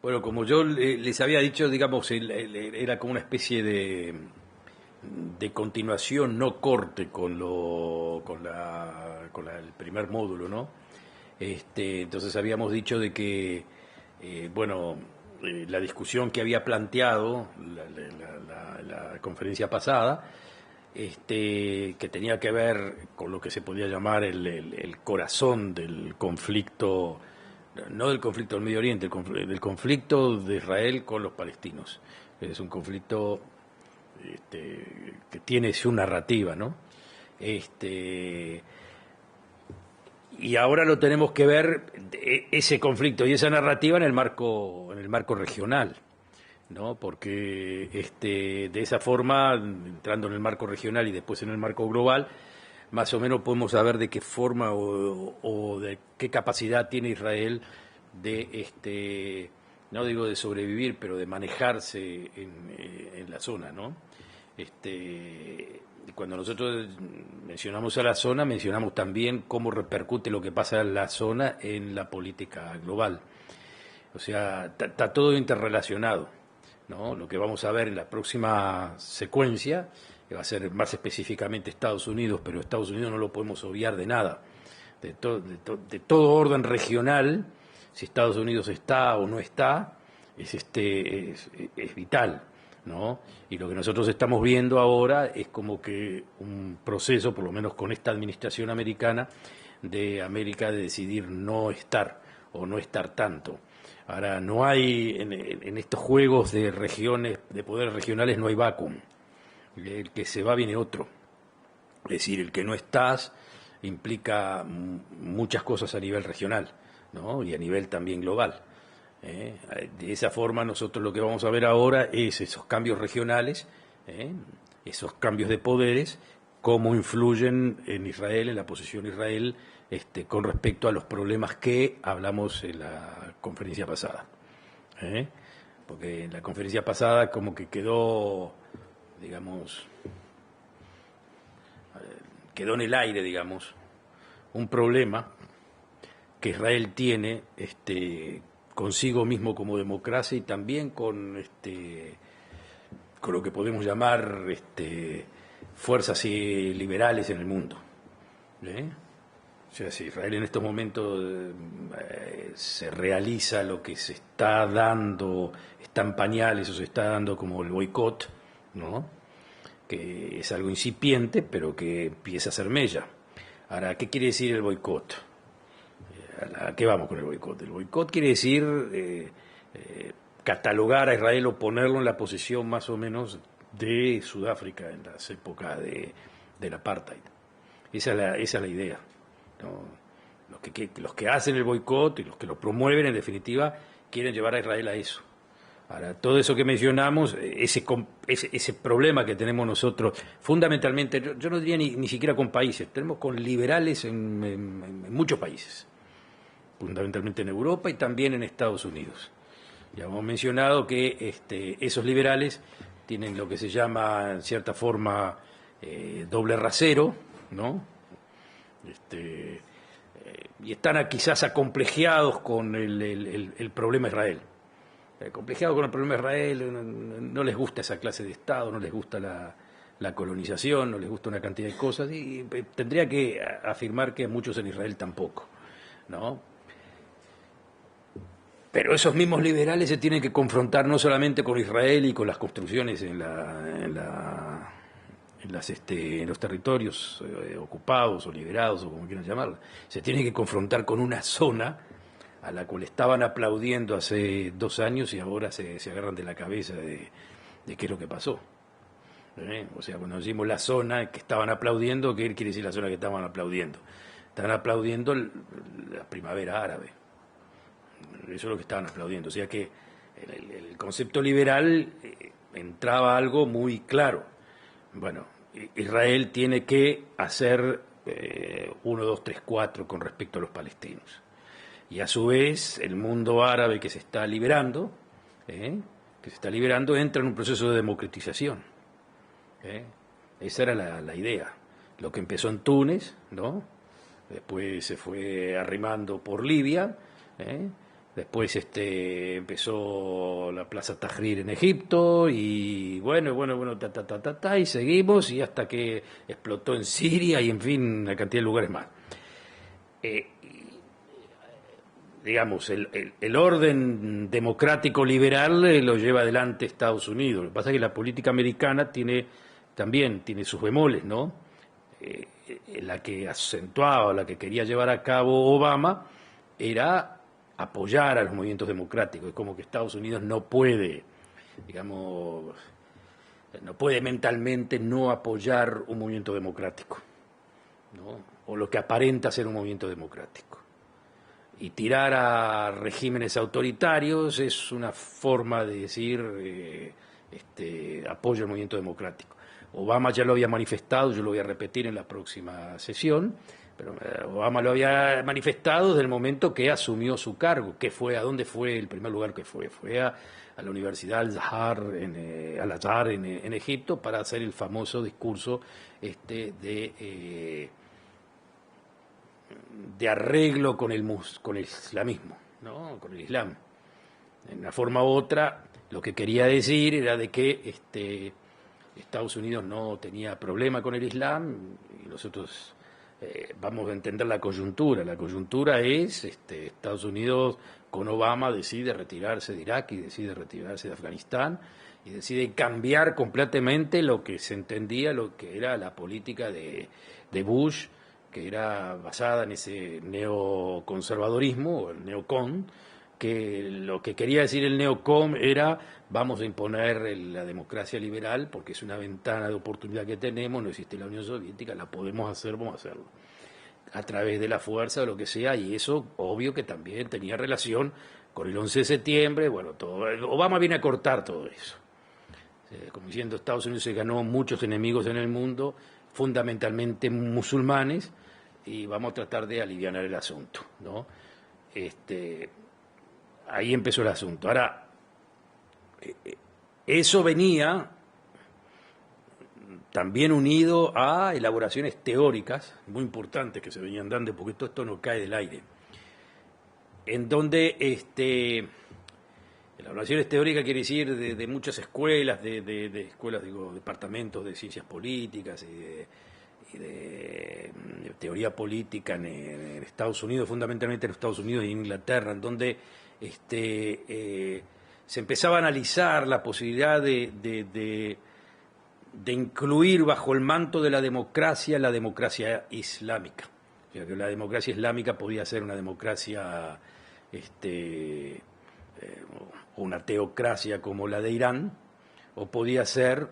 Bueno, como yo les había dicho, digamos, era como una especie de continuación, no corte el primer módulo, ¿no? Entonces habíamos dicho de que, bueno, la discusión que había planteado la conferencia pasada, que tenía que ver con lo que se podía llamar el corazón del conflicto, no del conflicto del Medio Oriente, del conflicto de Israel con los palestinos. Es un conflicto que tiene su narrativa, ¿no? Este, y ahora lo tenemos que ver, ese conflicto y esa narrativa en el marco regional, ¿no? Porque de esa forma, entrando en el marco regional y después en el marco global, más o menos podemos saber de qué forma o de qué capacidad tiene Israel de, no digo de sobrevivir, pero de manejarse en la zona, ¿no? Cuando nosotros mencionamos a la zona, mencionamos también cómo repercute lo que pasa en la zona en la política global. O sea, está todo interrelacionado, ¿no? Lo que vamos a ver en la próxima secuencia, que va a ser más específicamente Estados Unidos, pero Estados Unidos no lo podemos obviar de nada. De todo orden regional, si Estados Unidos está o no está, es vital, ¿no? Y lo que nosotros estamos viendo ahora es como que un proceso, por lo menos con esta administración americana, de América de decidir no estar o no estar tanto. Ahora, no hay, en estos juegos de regiones, de poderes regionales, no hay vacuum. El que se va viene otro. Es decir, el que no estás implica muchas cosas a nivel regional, ¿no? Y a nivel también global. De esa forma nosotros lo que vamos a ver ahora es esos cambios regionales, esos cambios de poderes, cómo influyen en Israel, en la posición de Israel, con respecto a los problemas que hablamos en la conferencia pasada. Porque en la conferencia pasada como que quedó, digamos, quedó en el aire, digamos, un problema que Israel tiene consigo mismo como democracia y también con lo que podemos llamar fuerzas liberales en el mundo. O sea, si Israel en estos momentos se realiza lo que se está dando, está en pañales o se está dando como el boicot, ¿no? Que es algo incipiente, pero que empieza a ser mella. Ahora, ¿qué quiere decir el boicot? ¿A qué vamos con el boicot? El boicot quiere decir catalogar a Israel o ponerlo en la posición más o menos de Sudáfrica en las épocas del apartheid. Esa es la idea, ¿no? Los que hacen el boicot y los que lo promueven, en definitiva, quieren llevar a Israel a eso. Ahora, todo eso que mencionamos, ese problema que tenemos nosotros, fundamentalmente, yo no diría ni siquiera con países, tenemos con liberales en muchos países, fundamentalmente en Europa y también en Estados Unidos. Ya hemos mencionado que esos liberales tienen lo que se llama, en cierta forma, doble rasero, ¿no? Y están quizás acomplejados con el problema Israel. Complejado con el problema de Israel, no les gusta esa clase de Estado, no les gusta la colonización, no les gusta una cantidad de cosas, y tendría que afirmar que muchos en Israel tampoco, ¿no? Pero esos mismos liberales se tienen que confrontar no solamente con Israel y con las construcciones en los territorios ocupados o liberados, o como quieran llamarlo, se tienen que confrontar con una zona a la cual estaban aplaudiendo hace 2 años y ahora se agarran de la cabeza de qué es lo que pasó. O sea, cuando decimos la zona que estaban aplaudiendo, ¿qué quiere decir la zona que estaban aplaudiendo? Estaban aplaudiendo la primavera árabe. Eso es lo que estaban aplaudiendo. O sea que el concepto liberal entraba algo muy claro. Bueno, Israel tiene que hacer 1, 2, 3, 4 con respecto a los palestinos. Y a su vez, el mundo árabe que se está liberando, entra en un proceso de democratización. Esa era la idea. Lo que empezó en Túnez, ¿no? Después se fue arrimando por Libia, Después empezó la Plaza Tahrir en Egipto y bueno, y seguimos y hasta que explotó en Siria y en fin, una cantidad de lugares más. Eh, digamos, el orden democrático liberal lo lleva adelante Estados Unidos. Lo que pasa es que la política americana también tiene sus bemoles, ¿no? La que acentuaba, la que quería llevar a cabo Obama era apoyar a los movimientos democráticos. Es como que Estados Unidos no puede, digamos, no puede mentalmente no apoyar un movimiento democrático, ¿no? O lo que aparenta ser un movimiento democrático. Y tirar a regímenes autoritarios es una forma de decir apoyo al movimiento democrático. Obama ya lo había manifestado, yo lo voy a repetir en la próxima sesión, pero Obama lo había manifestado desde el momento que asumió su cargo. ¿A dónde fue el primer lugar que fue? Fue a la Universidad Al-Azhar en Egipto para hacer el famoso discurso de arreglo con el islamismo, ¿no? Con el Islam. En una forma u otra, lo que quería decir era de que Estados Unidos no tenía problema con el Islam y nosotros vamos a entender la coyuntura. La coyuntura es Estados Unidos con Obama decide retirarse de Irak y decide retirarse de Afganistán y decide cambiar completamente lo que se entendía, lo que era la política de Bush, que era basada en ese neoconservadorismo, o el neocon, que lo que quería decir el neocon era vamos a imponer la democracia liberal porque es una ventana de oportunidad que tenemos, no existe la Unión Soviética, la podemos hacer, vamos a hacerlo. A través de la fuerza o lo que sea, y eso obvio que también tenía relación con el 11 de septiembre, bueno, todo. Obama viene a cortar todo eso. Como diciendo, Estados Unidos se ganó muchos enemigos en el mundo, fundamentalmente musulmanes, y vamos a tratar de aliviar el asunto, ¿no? Ahí empezó el asunto. Ahora, eso venía también unido a elaboraciones teóricas muy importantes que se venían dando, porque todo esto no cae del aire, en donde elaboraciones teóricas quiere decir de muchas escuelas, de escuelas, digo, departamentos de ciencias políticas y de teoría política en Estados Unidos, fundamentalmente en Estados Unidos y en Inglaterra, en donde se empezaba a analizar la posibilidad de incluir bajo el manto de la democracia islámica. O sea, que la democracia islámica podía ser una democracia, una teocracia como la de Irán, o podía ser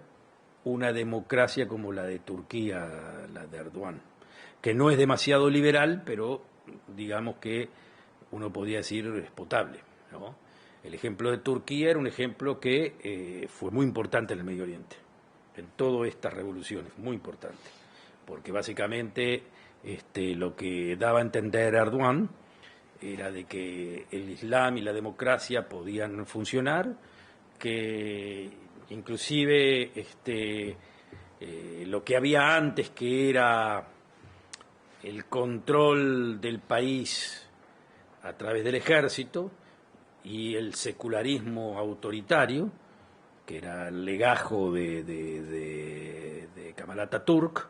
una democracia como la de Turquía, la de Erdogan, que no es demasiado liberal, pero digamos que uno podría decir es potable, ¿no? El ejemplo de Turquía era un ejemplo que fue muy importante en el Medio Oriente, en todas estas revoluciones, muy importante, porque básicamente lo que daba a entender Erdogan era de que el Islam y la democracia podían funcionar, que inclusive lo que había antes, que era el control del país a través del ejército y el secularismo autoritario, que era el legajo de Kemal Atatürk,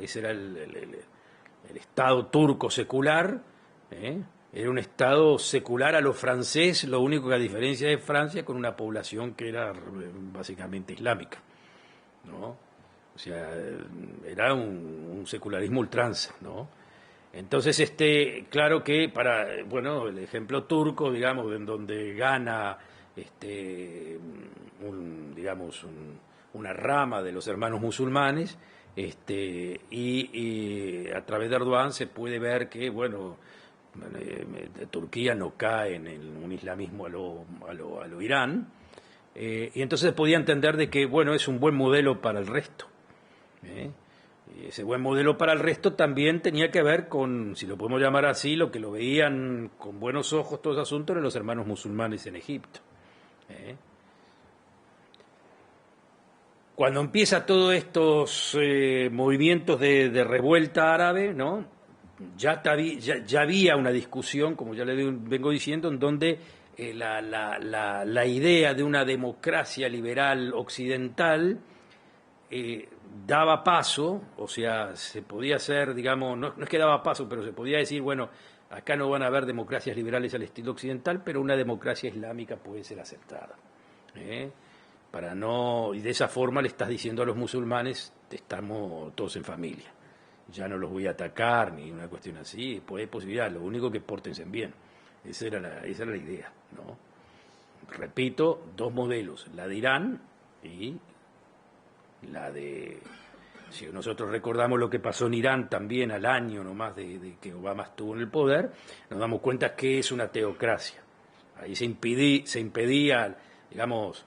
ese era el Estado turco secular, era un Estado secular a lo francés, lo único que a diferencia de Francia, con una población que era básicamente islámica, ¿no? O sea, era un secularismo ultranza, ¿no? Entonces, claro que bueno, el ejemplo turco, digamos, en donde gana, una rama de los hermanos musulmanes, y a través de Erdogan se puede ver que, bueno, Turquía no cae en un islamismo a lo Irán, y entonces podía entender de que, bueno, es un buen modelo para el resto. Y ese buen modelo para el resto también tenía que ver con, si lo podemos llamar así, lo que lo veían con buenos ojos todos los asuntos eran los hermanos musulmanes en Egipto. Cuando empieza todos estos movimientos de revuelta árabe, ¿no? ya había una discusión, como ya le vengo diciendo, en donde la idea de una democracia liberal occidental daba paso, o sea, se podía hacer, digamos, no es que daba paso, pero se podía decir, bueno, acá no van a haber democracias liberales al estilo occidental, pero una democracia islámica puede ser aceptada. Para no, y de esa forma le estás diciendo a los musulmanes, estamos todos en familia, ya no los voy a atacar, ni una cuestión así, pues hay posibilidad, lo único que pórtense bien. Esa era la idea, ¿no? Repito, dos modelos, la de Irán y la de... Si nosotros recordamos lo que pasó en Irán también al año nomás de que Obama estuvo en el poder, nos damos cuenta que es una teocracia. Ahí se impedía, digamos,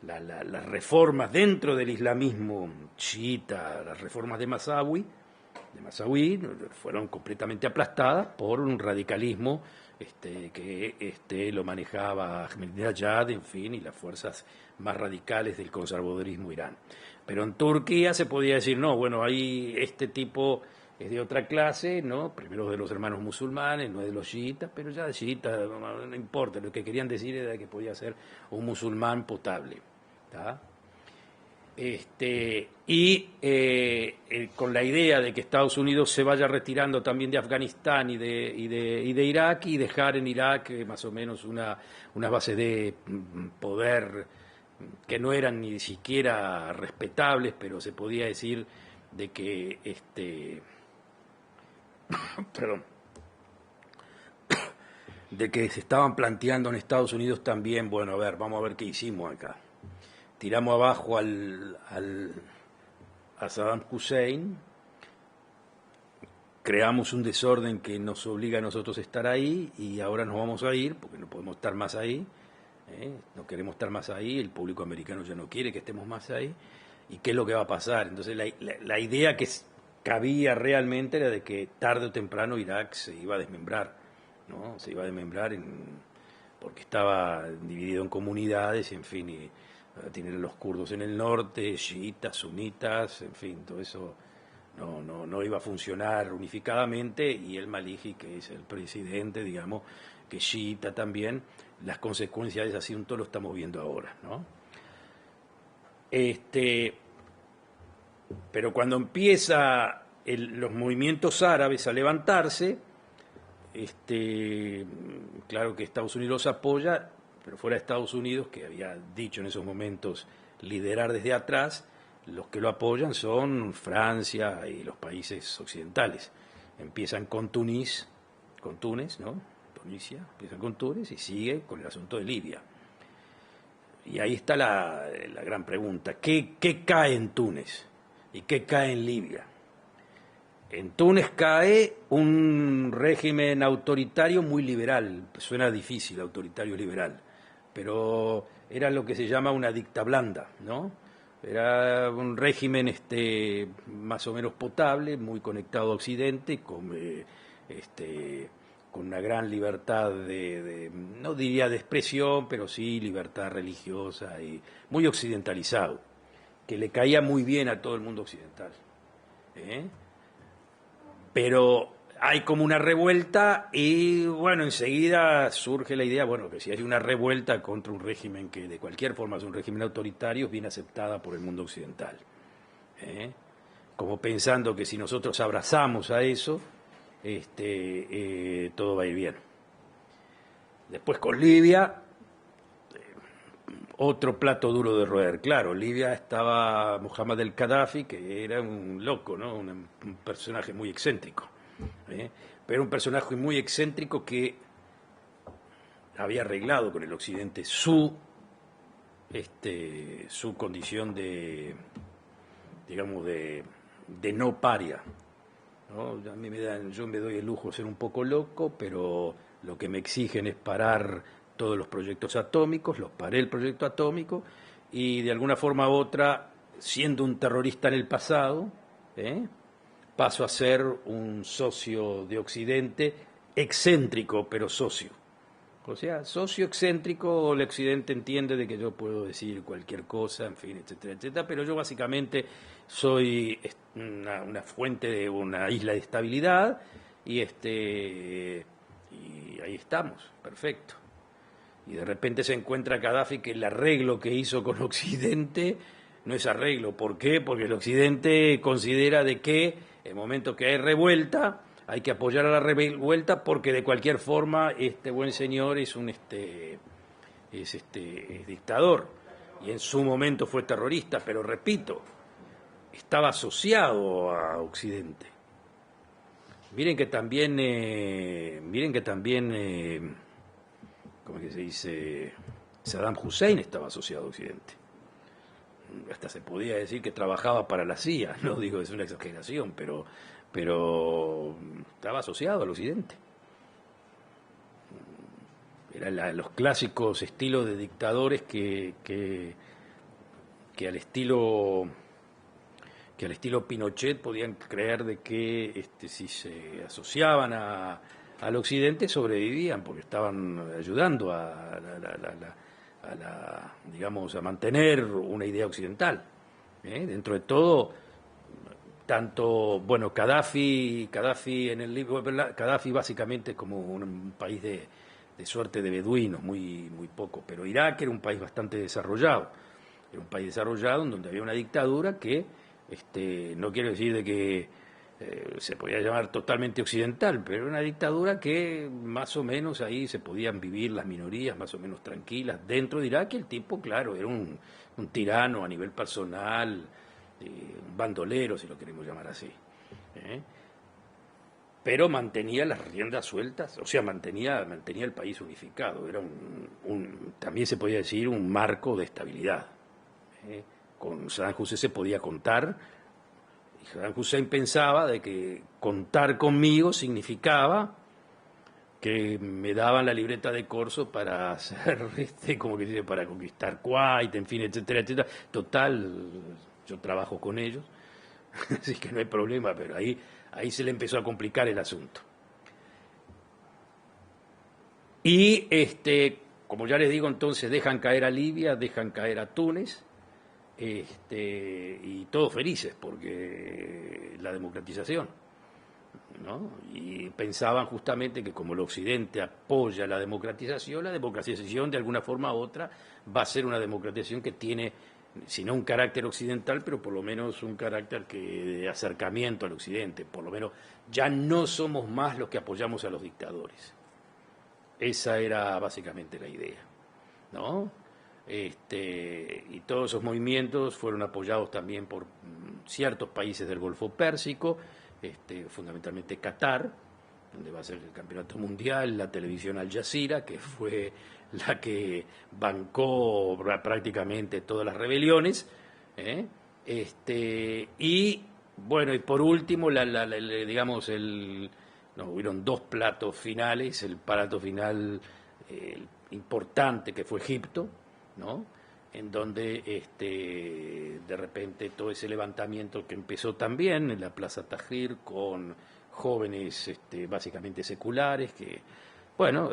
las reformas dentro del islamismo chiita, las reformas de Masawi fueron completamente aplastadas por un radicalismo que lo manejaba Ahmadinejad, en fin, y las fuerzas más radicales del conservadurismo Irán. Pero en Turquía se podía decir, no, bueno, ahí este tipo es de otra clase, ¿no? Primero de los hermanos musulmanes, no es de los chiitas, pero ya de chiitas no importa, lo que querían decir era que podía ser un musulmán potable, ¿tá? Con la idea de que Estados Unidos se vaya retirando también de Afganistán y de Irak, y dejar en Irak más o menos unas bases de poder que no eran ni siquiera respetables, pero se podía decir de que perdón, de que se estaban planteando en Estados Unidos también, bueno, a ver, vamos a ver qué hicimos acá. Tiramos abajo a Saddam Hussein, creamos un desorden que nos obliga a nosotros a estar ahí, y ahora nos vamos a ir porque no podemos estar más ahí, no queremos estar más ahí, el público americano ya no quiere que estemos más ahí, y qué es lo que va a pasar. Entonces la idea que cabía realmente era de que tarde o temprano Irak se iba a desmembrar, ¿no? Se iba a desmembrar porque estaba dividido en comunidades, y en fin, y tienen los kurdos en el norte, chiitas, sunitas, en fin, todo eso no iba a funcionar unificadamente, y el Maliki, que es el presidente, digamos, que es chiita también, las consecuencias de ese asunto lo estamos viendo ahora, ¿no? Pero cuando empieza los movimientos árabes a levantarse, claro que Estados Unidos apoya, pero fuera de Estados Unidos, que había dicho en esos momentos liderar desde atrás, los que lo apoyan son Francia y los países occidentales. Empiezan con Túnez, ¿no? Tunisia, empiezan con Túnez y sigue con el asunto de Libia. Y ahí está la gran pregunta, ¿qué cae en Túnez y qué cae en Libia? En Túnez cae un régimen autoritario muy liberal, suena difícil, autoritario liberal, pero era lo que se llama una dicta blanda, ¿no? Era un régimen más o menos potable, muy conectado a Occidente, con una gran libertad no diría de expresión, pero sí libertad religiosa, y muy occidentalizado, que le caía muy bien a todo el mundo occidental. Pero hay como una revuelta, y bueno, enseguida surge la idea, bueno, que si hay una revuelta contra un régimen que de cualquier forma es un régimen autoritario, es bien aceptada por el mundo occidental. Como pensando que si nosotros abrazamos a eso, todo va a ir bien. Después con Libia, otro plato duro de roer. Claro, Libia estaba Muhammad el Gaddafi, que era un loco, ¿no? Un personaje muy excéntrico, pero un personaje muy excéntrico que había arreglado con el Occidente su condición de, digamos, de no paria, ¿no? Yo me doy el lujo de ser un poco loco, pero lo que me exigen es parar todos los proyectos atómicos, los paré el proyecto atómico, y de alguna forma u otra, siendo un terrorista en el pasado, paso a ser un socio de Occidente, excéntrico, pero socio. O sea, socio excéntrico, el Occidente entiende de que yo puedo decir cualquier cosa, en fin, etcétera, etcétera, pero yo básicamente soy una fuente de una isla de estabilidad, y ahí estamos, perfecto. Y de repente se encuentra Gaddafi que el arreglo que hizo con Occidente no es arreglo. ¿Por qué? Porque el Occidente considera de que en el momento que hay revuelta hay que apoyar a la revuelta porque de cualquier forma este buen señor es es dictador y en su momento fue terrorista, pero repito, estaba asociado a Occidente. Miren que también, ¿cómo es que se dice? Saddam Hussein estaba asociado a Occidente. Hasta se podía decir que trabajaba para la CIA, no digo es una exageración, pero estaba asociado al Occidente. Eran los clásicos estilos de dictadores que al estilo Pinochet podían creer de que si se asociaban al Occidente sobrevivían porque estaban ayudando digamos, a mantener una idea occidental. Dentro de todo, tanto, bueno, Gaddafi en el libro, Gaddafi básicamente es como un país de suerte de beduinos, muy poco, pero Irak era un país bastante desarrollado, era un país desarrollado en donde había una dictadura que, no quiero decir de que se podía llamar totalmente occidental, pero era una dictadura que más o menos ahí se podían vivir las minorías más o menos tranquilas dentro de Irak, y el tipo, claro, era un tirano a nivel personal, un bandolero, si lo queremos llamar así. Pero mantenía las riendas sueltas, o sea, mantenía el país unificado, era también se podía decir un marco de estabilidad. Con Saddam Hussein se podía contar, y Saddam Hussein pensaba de que contar conmigo significaba que me daban la libreta de corso para hacer, como que dice, para conquistar Kuwait, en fin, etcétera, etcétera. Total, yo trabajo con ellos, así que no hay problema, pero ahí se le empezó a complicar el asunto. Y como ya les digo, entonces dejan caer a Libia, dejan caer a Túnez, y todos felices porque la democratización, ¿no? Y pensaban justamente que como el Occidente apoya la democratización de alguna forma u otra va a ser una democratización que tiene, si no un carácter occidental, pero por lo menos un carácter de acercamiento al Occidente. Por lo menos ya no somos más los que apoyamos a los dictadores. Esa era básicamente la idea, ¿no? Y todos esos movimientos fueron apoyados también por ciertos países del Golfo Pérsico, fundamentalmente Qatar, donde va a ser el campeonato mundial, la televisión Al Jazeera, que fue la que bancó prácticamente todas las rebeliones, y bueno, y por último, digamos, hubieron dos platos finales, el plato final importante que fue Egipto, ¿no? En donde de repente todo ese levantamiento que empezó también en la Plaza Tahrir con jóvenes básicamente seculares que, bueno,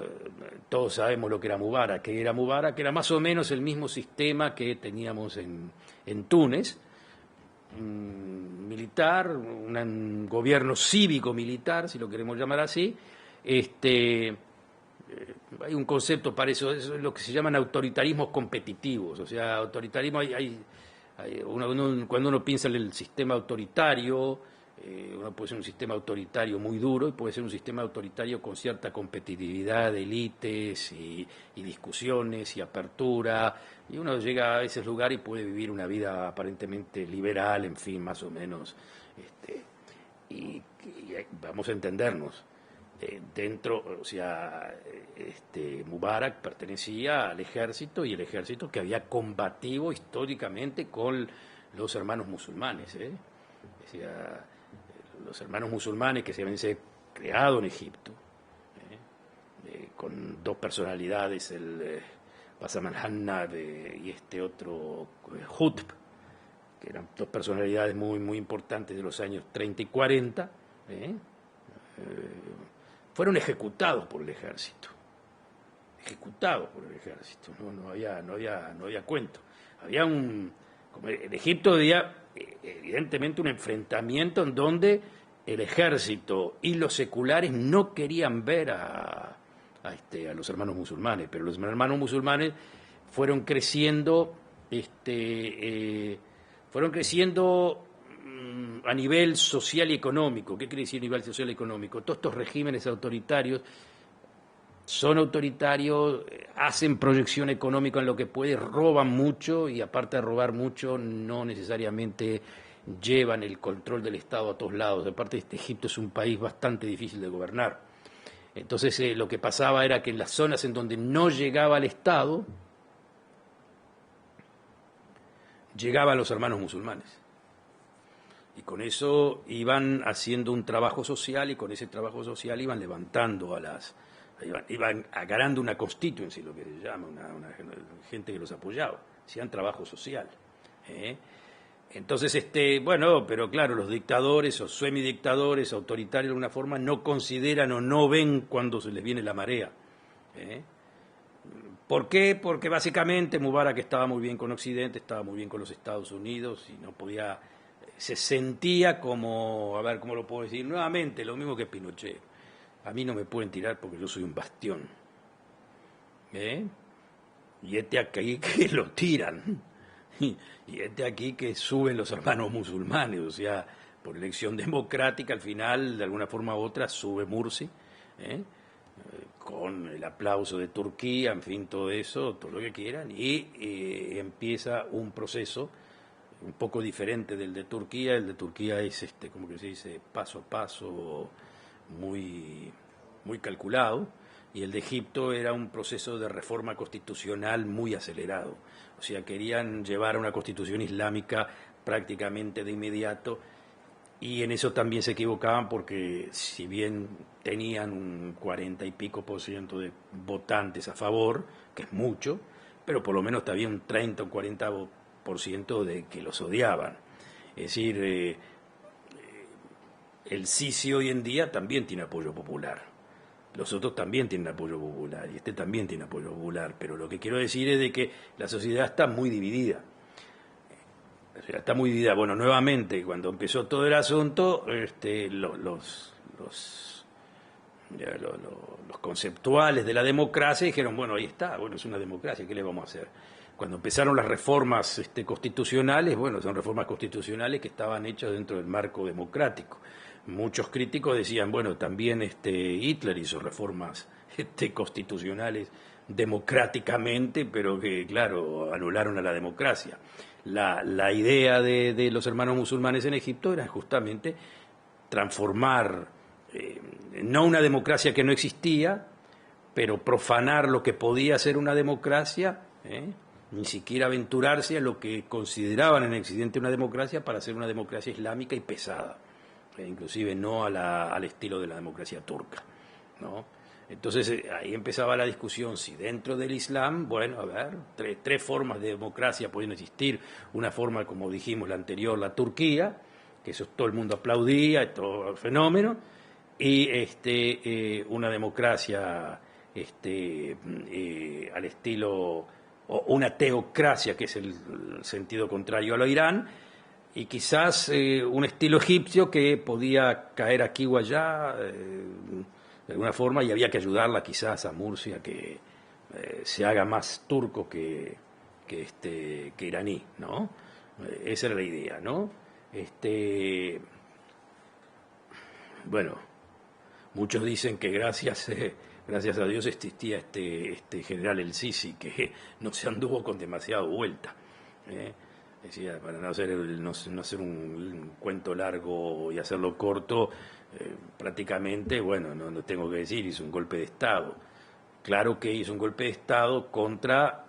todos sabemos lo que era Mubarak, que era más o menos el mismo sistema que teníamos en Túnez, militar, un gobierno cívico-militar, si lo queremos llamar así. Hay un concepto para eso es lo que se llaman autoritarismos competitivos. O sea, autoritarismo cuando uno piensa en el sistema autoritario, uno puede ser un sistema autoritario muy duro y puede ser un sistema autoritario con cierta competitividad de élites y discusiones y apertura, y uno llega a ese lugar y puede vivir una vida aparentemente liberal, en fin, más o menos, y vamos a entendernos. Dentro, o sea, Mubarak pertenecía al ejército, y el ejército que había combatido históricamente con los hermanos musulmanes, O sea, los hermanos musulmanes que se habían creado en Egipto, con dos personalidades, el Bassam al-Hanna y este otro Qutb, que eran dos personalidades muy importantes de los años 30 y 40, fueron ejecutados por el ejército. No había cuento. Como en Egipto había evidentemente un enfrentamiento en donde el ejército y los seculares no querían ver a los hermanos musulmanes, pero los hermanos musulmanes fueron creciendo, a nivel social y económico. ¿Qué quiere decir a nivel social y económico? Todos estos regímenes autoritarios son autoritarios, hacen proyección económica en lo que puede, roban mucho y aparte de robar mucho no necesariamente llevan el control del Estado a todos lados. Aparte, Egipto es un país bastante difícil de gobernar. Entonces lo que pasaba era que en las zonas en donde no llegaba el Estado, llegaban los hermanos musulmanes. Y con eso iban haciendo un trabajo social y con ese trabajo social iban levantando iban ganando una constituency, lo que se llama, una gente que los apoyaba, hacían trabajo social. Entonces, bueno, pero claro, los dictadores o semidictadores, autoritarios de alguna forma, no consideran o no ven cuando se les viene la marea. ¿Por qué? Porque básicamente Mubarak estaba muy bien con Occidente, estaba muy bien con los Estados Unidos y no podía, se sentía como, a ver, ¿cómo lo puedo decir? Nuevamente, lo mismo que Pinochet. A mí no me pueden tirar porque yo soy un bastión. Y aquí que lo tiran. Y aquí que suben los hermanos musulmanes, o sea, por elección democrática, al final, de alguna forma u otra, sube Mursi, con el aplauso de Turquía, en fin, todo eso, todo lo que quieran, y empieza un proceso un poco diferente del de Turquía. El de Turquía es, como que se dice, paso a paso, muy, muy calculado, y el de Egipto era un proceso de reforma constitucional muy acelerado. O sea, querían llevar a una constitución islámica prácticamente de inmediato, y en eso también se equivocaban porque si bien tenían un 40 y pico % de votantes a favor, que es mucho, pero por lo menos había un 30 o 40% de que los odiaban. Es decir, el Sisi hoy en día también tiene apoyo popular. Los otros también tienen apoyo popular y también tiene apoyo popular, pero lo que quiero decir es de que la sociedad está muy dividida. O sea, está muy dividida. Bueno, nuevamente, cuando empezó todo el asunto, los conceptuales de la democracia dijeron, bueno, ahí está, bueno, es una democracia, ¿qué le vamos a hacer? Cuando empezaron las reformas constitucionales, bueno, son reformas constitucionales que estaban hechas dentro del marco democrático. Muchos críticos decían, bueno, también Hitler hizo reformas constitucionales democráticamente, pero que, claro, anularon a la democracia. La idea de los hermanos musulmanes en Egipto era justamente transformar, no una democracia que no existía, pero profanar lo que podía ser una democracia, ni siquiera aventurarse a lo que consideraban en Occidente una democracia para hacer una democracia islámica y pesada. Inclusive no al estilo de la democracia turca, ¿no? Entonces ahí empezaba la discusión si dentro del Islam, bueno, a ver, tres formas de democracia pueden existir. Una forma, como dijimos la anterior, la Turquía, que eso todo el mundo aplaudía, todo el fenómeno, y una democracia al estilo, o una teocracia, que es el sentido contrario a lo Irán, y quizás un estilo egipcio que podía caer aquí o allá de alguna forma, y había que ayudarla quizás a Murcia que se haga más turco que iraní, ¿no? Esa era la idea, ¿no? Bueno, muchos dicen que gracias a Dios existía este general el Sisi, que no se anduvo con demasiada vuelta, Decía, para no hacer un cuento largo y hacerlo corto, prácticamente, bueno, no tengo que decir, hizo un golpe de Estado. Claro que hizo un golpe de Estado contra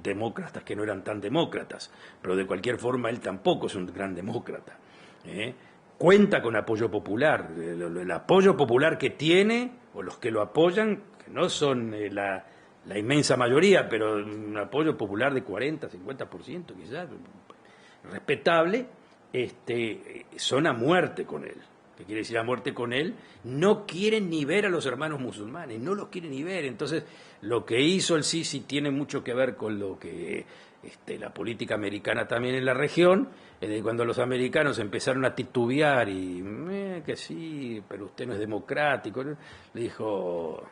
demócratas que no eran tan demócratas, pero de cualquier forma él tampoco es un gran demócrata. Cuenta con apoyo popular. El apoyo popular que tiene, o los que lo apoyan, que no son la inmensa mayoría, pero un apoyo popular de 40, 50% quizás, respetable, son a muerte con él. ¿Qué quiere decir a muerte con él? No quieren ni ver a los hermanos musulmanes, no los quieren ni ver. Entonces, lo que hizo el Sisi tiene mucho que ver con lo que la política americana también en la región, cuando los americanos empezaron a titubear y que sí, pero usted no es democrático, ¿no? Le dijo,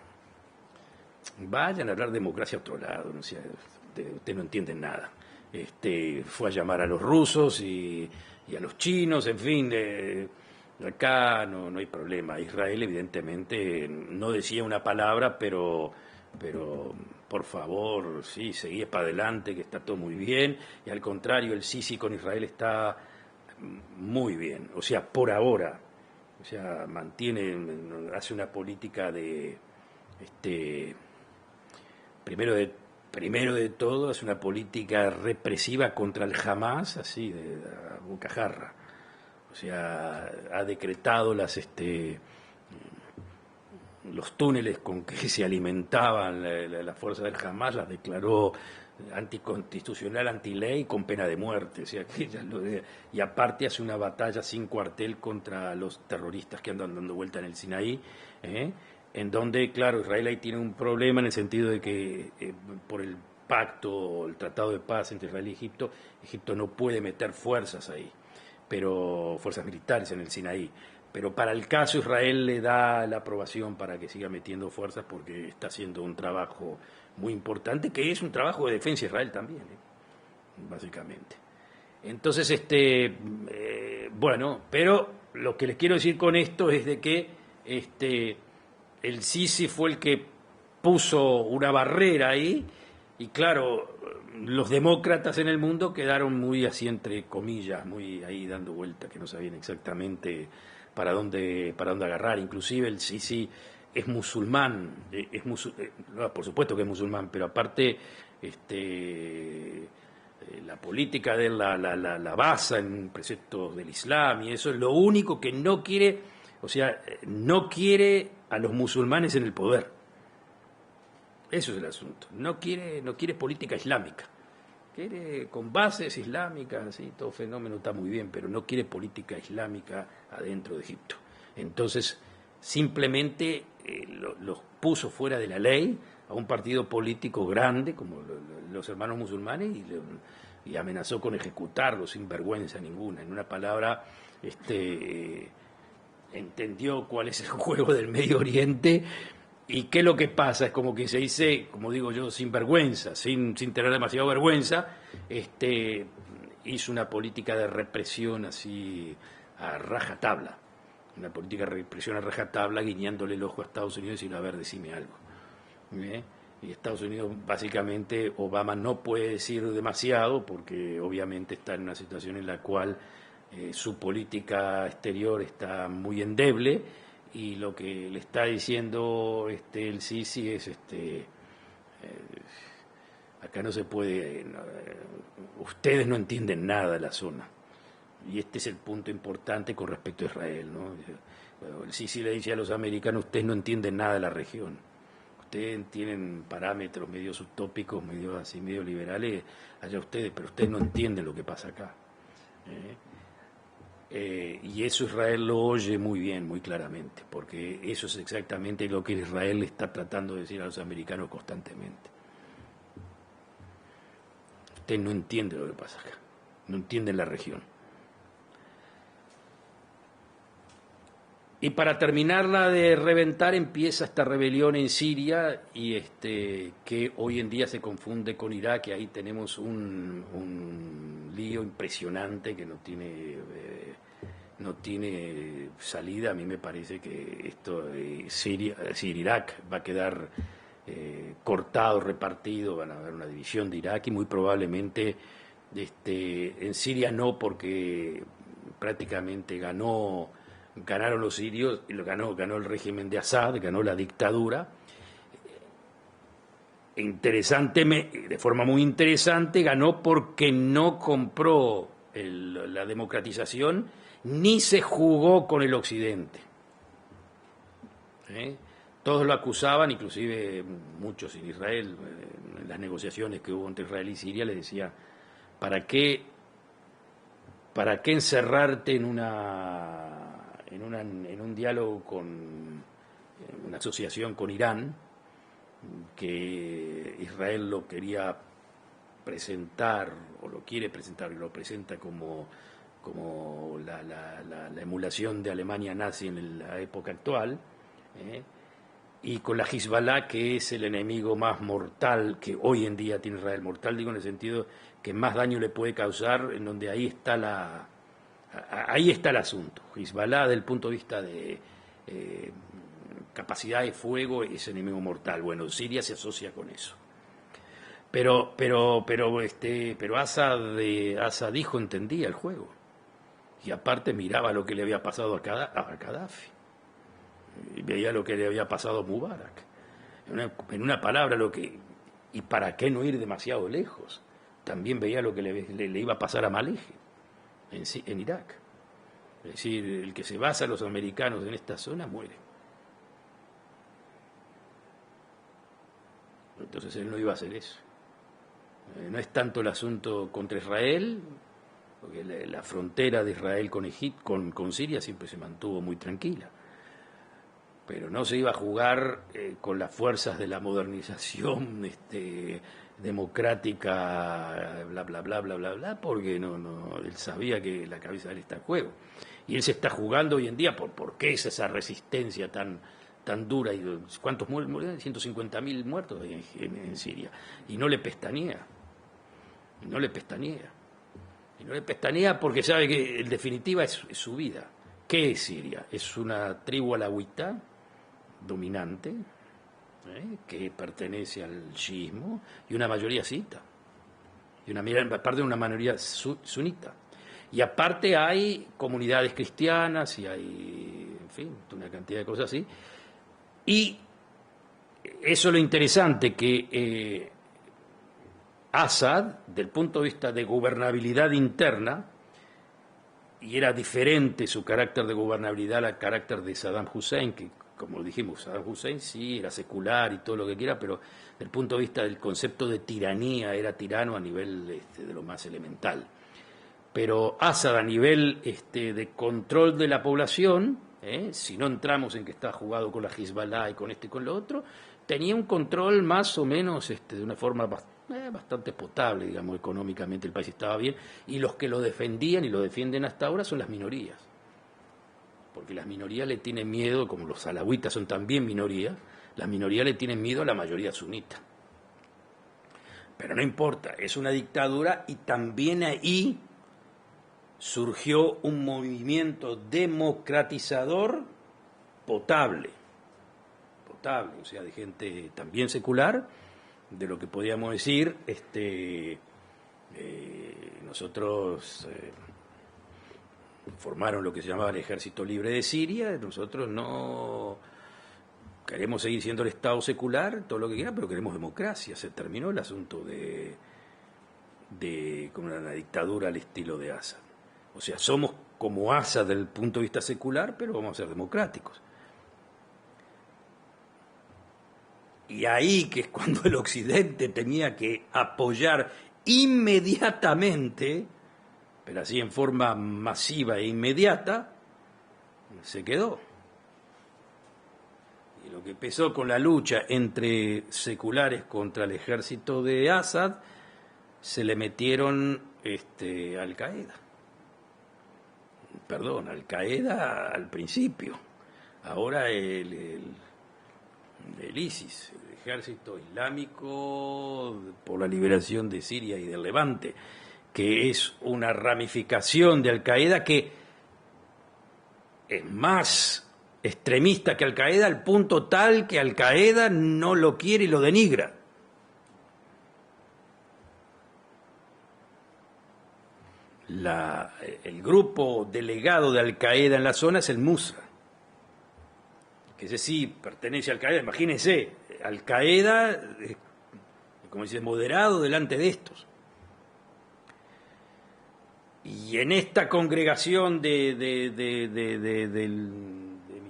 vayan a hablar democracia a otro lado, ¿no? O sea, usted no entiende nada. Fue a llamar a los rusos y a los chinos, en fin, acá no hay problema. Israel evidentemente no decía una palabra, pero por favor, sí, seguí para adelante, que está todo muy bien. Y al contrario, el Sisi con Israel está muy bien, o sea, por ahora. O sea, hace una política de, primero de todo, es una política represiva contra el Hamas, así, de bocajarra. O sea, ha decretado los túneles con que se alimentaban la fuerza del Hamas, las declaró anticonstitucional, antiley, con pena de muerte. O sea, y aparte hace una batalla sin cuartel contra los terroristas que andan dando vuelta en el Sinaí, en donde, claro, Israel ahí tiene un problema en el sentido de que por el pacto, el tratado de paz entre Israel y Egipto, Egipto no puede meter fuerzas ahí, pero fuerzas militares en el Sinaí. Pero para el caso Israel le da la aprobación para que siga metiendo fuerzas porque está haciendo un trabajo muy importante, que es un trabajo de defensa de Israel también, básicamente. Entonces, bueno, pero lo que les quiero decir con esto es de que el Sisi fue el que puso una barrera ahí y claro, los demócratas en el mundo quedaron muy así entre comillas, muy ahí dando vueltas, que no sabían exactamente para dónde agarrar. Inclusive el Sisi es musulmán, por supuesto que es musulmán, pero aparte la política de él la basa en preceptos del Islam y eso es lo único que no quiere, o sea, no quiere a los musulmanes en el poder. Eso es el asunto. No quiere política islámica. Quiere con bases islámicas, sí, todo fenómeno está muy bien, pero no quiere política islámica adentro de Egipto. Entonces, simplemente los puso fuera de la ley a un partido político grande como los hermanos musulmanes y amenazó con ejecutarlos sin vergüenza ninguna. En una palabra, entendió cuál es el juego del Medio Oriente. ¿Y qué es lo que pasa? Es como que se dice, como digo yo, sin vergüenza, sin tener demasiada vergüenza, hizo una política de represión así a rajatabla, una política de represión a rajatabla, guiñándole el ojo a Estados Unidos y diciendo, a ver, decime algo. Y Estados Unidos, básicamente, Obama no puede decir demasiado porque obviamente está en una situación en la cual su política exterior está muy endeble. Y lo que le está diciendo el Sisi es acá no se puede, ustedes no entienden nada de la zona. Y este es el punto importante con respecto a Israel, ¿no? Bueno, el Sisi le dice a los americanos, ustedes no entienden nada de la región. Ustedes tienen parámetros medio utópicos, medio así, medio liberales, allá ustedes, pero ustedes no entienden lo que pasa acá. Y eso Israel lo oye muy bien, muy claramente, porque eso es exactamente lo que Israel está tratando de decir a los americanos constantemente. Usted no entiende lo que pasa acá, no entienden la región. Y para terminarla de reventar empieza esta rebelión en Siria y que hoy en día se confunde con Irak, y ahí tenemos un lío impresionante que no tiene salida. A mí me parece que esto Irak va a quedar cortado, repartido, van a haber una división de Irak y muy probablemente en Siria no, porque prácticamente ganaron los sirios, y ganó el régimen de Assad, ganó la dictadura. De forma muy interesante, ganó porque no compró la democratización ni se jugó con el Occidente. Todos lo acusaban, inclusive muchos en Israel, en las negociaciones que hubo entre Israel y Siria, les decía, ¿para qué encerrarte en un diálogo en una asociación con Irán, que Israel lo quería presentar, o lo quiere presentar, y lo presenta como la emulación de Alemania nazi en la época actual, y con la Hezbollah, que es el enemigo más mortal que hoy en día tiene Israel. Mortal digo en el sentido que más daño le puede causar, en donde ahí está el asunto. Hezbollah, desde el punto de vista de capacidad de fuego, es enemigo mortal. Bueno, Siria se asocia con eso. Pero Assad dijo, entendía el juego. Y aparte miraba lo que le había pasado a Gaddafi. Y veía lo que le había pasado a Mubarak. En una palabra, y para qué no ir demasiado lejos, también veía lo que le iba a pasar a Malek en Irak. Es decir, el que se basa a los americanos en esta zona muere. Entonces él no iba a hacer eso. No es tanto el asunto contra Israel, porque la frontera de Israel con Siria siempre se mantuvo muy tranquila. Pero no se iba a jugar con las fuerzas de la modernización democrática, bla, bla, bla, bla, bla, bla, porque él sabía que la cabeza de él está en juego. Y él se está jugando hoy en día por qué es esa resistencia tan dura. Y ¿cuántos muertos? 150.000 muertos en Siria. Y no le pestanea. Y no le pestanea porque sabe que en definitiva es su vida. ¿Qué es Siria? Es una tribu alawita dominante, que pertenece al chiismo, y una mayoría siita, y aparte de una mayoría sunita. Y aparte hay comunidades cristianas y hay, en fin, una cantidad de cosas así. Y eso es lo interesante, que Assad, del punto de vista de gobernabilidad interna, y era diferente su carácter de gobernabilidad al carácter de Saddam Hussein, que, como dijimos, Saddam Hussein sí era secular y todo lo que quiera, pero desde el punto de vista del concepto de tiranía era tirano a nivel de lo más elemental. Pero Assad, a nivel de control de la población, si no entramos en que está jugado con la Hezbollah y con esto y con lo otro, tenía un control más o menos de una forma bastante potable, digamos, económicamente el país estaba bien, y los que lo defendían y lo defienden hasta ahora son las minorías, porque las minorías le tienen miedo, como los alawitas son también minorías, las minorías le tienen miedo a la mayoría sunita. Pero no importa, es una dictadura, y también ahí surgió un movimiento democratizador potable, o sea, de gente también secular, de lo que podíamos decir, nosotros formaron lo que se llamaba el Ejército Libre de Siria. Nosotros no queremos seguir siendo el Estado secular, todo lo que quiera, pero queremos democracia. Se terminó el asunto de como una dictadura al estilo de Assad. O sea, somos como Assad desde el punto de vista secular, pero vamos a ser democráticos. Y ahí, que es cuando el Occidente tenía que apoyar inmediatamente, pero así en forma masiva e inmediata, se quedó. Y lo que empezó con la lucha entre seculares contra el ejército de Assad, se le metieron Al-Qaeda. Perdón, Al-Qaeda al principio. Ahora el ISIS, el Ejército Islámico por la liberación de Siria y del Levante, que es una ramificación de Al-Qaeda que es más extremista que Al-Qaeda, al punto tal que Al-Qaeda no lo quiere y lo denigra. El grupo delegado de Al-Qaeda en la zona es el Musa, que ese sí pertenece a Al-Qaeda. Imagínense, Al-Qaeda, como dice, moderado delante de estos. Y en esta congregación de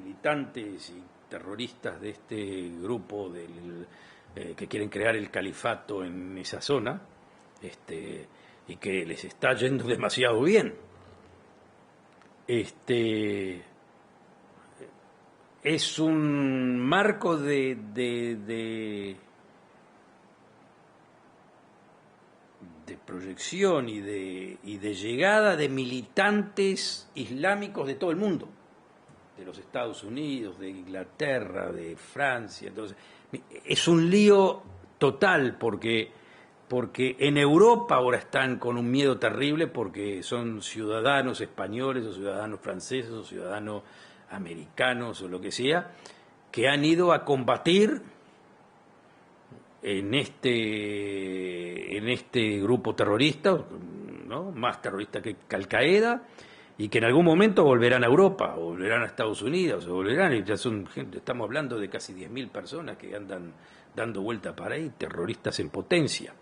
militantes y terroristas de este grupo que quieren crear el califato en esa zona, y que les está yendo demasiado bien, es un marco de proyección y de llegada de militantes islámicos de todo el mundo, de los Estados Unidos, de Inglaterra, de Francia. Entonces, es un lío total porque en Europa ahora están con un miedo terrible porque son ciudadanos españoles o ciudadanos franceses o ciudadanos americanos o lo que sea, que han ido a combatir en este grupo terrorista, ¿no? Más terrorista que Al-Qaeda, y que en algún momento volverán a Europa, o volverán a Estados Unidos, o volverán, y ya son gente, estamos hablando de casi 10.000 personas que andan dando vuelta para ahí, terroristas en potencia.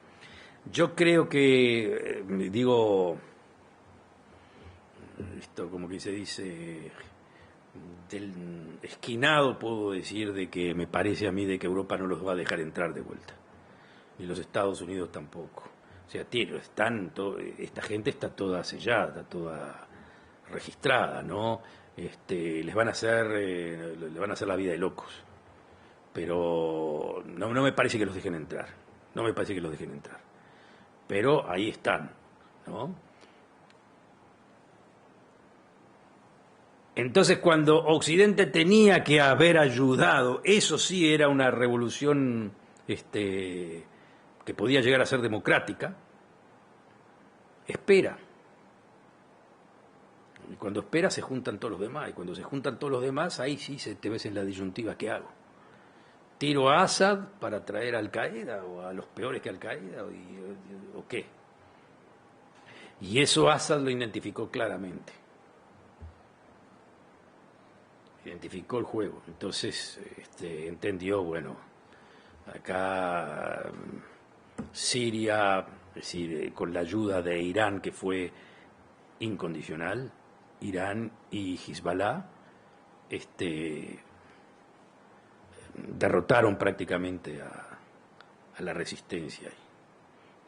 Yo creo que, digo, esto como que se dice, del esquinado puedo decir de que me parece a mí de que Europa no los va a dejar entrar de vuelta, ni los Estados Unidos tampoco. O sea, esta gente está toda sellada, está toda registrada, ¿no? Les van a hacer la vida de locos, pero no me parece que los dejen entrar, no me parece que los dejen entrar. Pero ahí están, ¿no? Entonces, cuando Occidente tenía que haber ayudado, eso sí era una revolución que podía llegar a ser democrática, espera. Y cuando espera se juntan todos los demás, y cuando se juntan todos los demás, ahí sí te ves en la disyuntiva, ¿qué hago? ¿Tiro a Assad para traer a Al-Qaeda o a los peores que Al-Qaeda o qué? Y eso Assad lo identificó claramente. Identificó el juego. Entonces entendió, bueno, acá Siria, es decir, con la ayuda de Irán, que fue incondicional, Irán y Hezbollah, derrotaron prácticamente a la resistencia.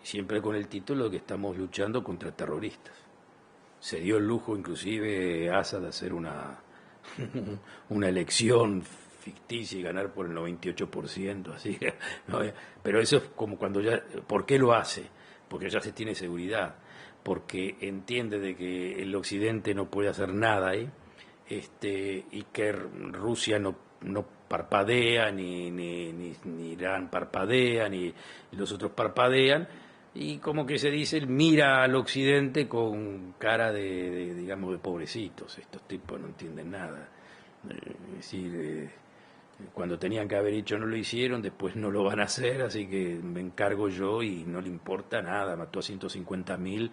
Y siempre con el título de que estamos luchando contra terroristas. Se dio el lujo inclusive Assad de hacer una elección ficticia y ganar por el 98%, así, ¿no? Pero eso es como cuando ya... ¿Por qué lo hace? Porque ya se tiene seguridad, porque entiende de que el Occidente no puede hacer nada ahí, y que Rusia no parpadea, ni Irán parpadea, ni los otros parpadean, y como que se dice, él mira al Occidente con cara digamos, de pobrecitos, estos tipos no entienden nada. Es decir, cuando tenían que haber hecho no lo hicieron, después no lo van a hacer, así que me encargo yo y no le importa nada, mató a 150.000,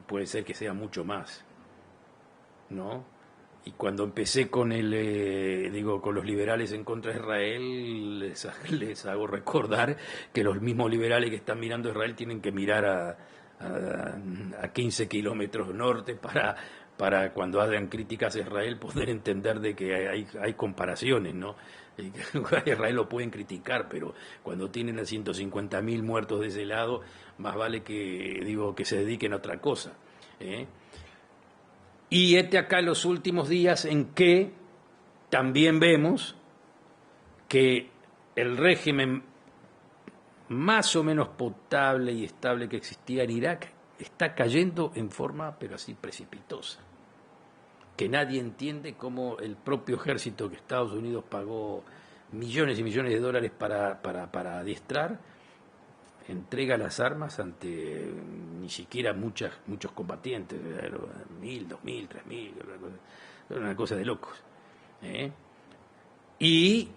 puede ser que sea mucho más, ¿no? Y cuando empecé con con los liberales en contra de Israel, les hago recordar que los mismos liberales que están mirando a Israel tienen que mirar a 15 kilómetros norte para cuando hagan críticas a Israel poder entender de que hay comparaciones, ¿no? Y que a Israel lo pueden criticar, pero cuando tienen a 150.000 muertos de ese lado, más vale que se dediquen a otra cosa, ¿eh? Y acá los últimos días en que también vemos que el régimen más o menos potable y estable que existía en Irak está cayendo en forma, pero así precipitosa, que nadie entiende cómo el propio ejército que Estados Unidos pagó millones y millones de dólares para adiestrar, entrega las armas ante ni siquiera muchos combatientes, 1.000, 2.000, 3.000, una cosa de locos, ¿eh? Y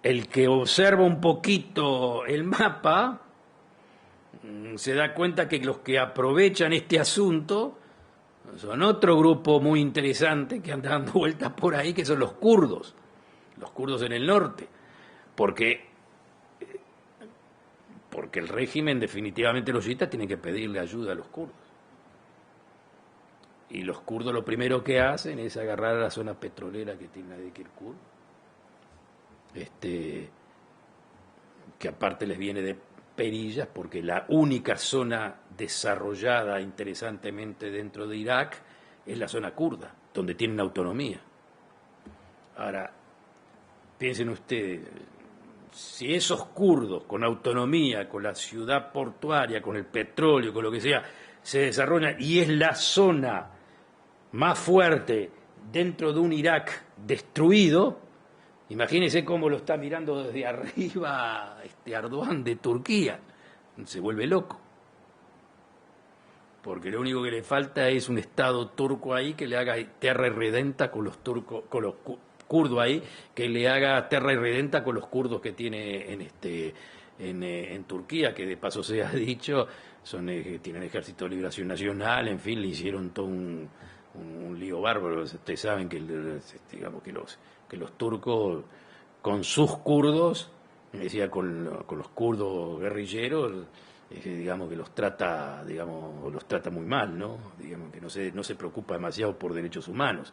el que observa un poquito el mapa se da cuenta que los que aprovechan este asunto son otro grupo muy interesante que anda dando vueltas por ahí, que son los kurdos en el norte, porque el régimen, definitivamente los chiitas, tienen que pedirle ayuda a los kurdos. Y los kurdos lo primero que hacen es agarrar a la zona petrolera que tiene la de Kirkuk, que aparte les viene de perillas, porque la única zona desarrollada interesantemente dentro de Irak es la zona kurda, donde tienen autonomía. Ahora, piensen ustedes, si esos kurdos con autonomía, con la ciudad portuaria, con el petróleo, con lo que sea, se desarrollan y es la zona más fuerte dentro de un Irak destruido, imagínense cómo lo está mirando desde arriba Erdogan de Turquía, se vuelve loco. Porque lo único que le falta es un Estado turco ahí que le haga terra irredenta con los turcos, con los kurdos ahí, que le haga terra irredenta con los kurdos que tiene en Turquía, que de paso se ha dicho, tienen Ejército de Liberación Nacional, en fin, le hicieron todo un lío bárbaro. Ustedes saben que digamos que los turcos con sus kurdos, decía con los kurdos guerrilleros, digamos que los trata muy mal, ¿no? Digamos que no se preocupa demasiado por derechos humanos.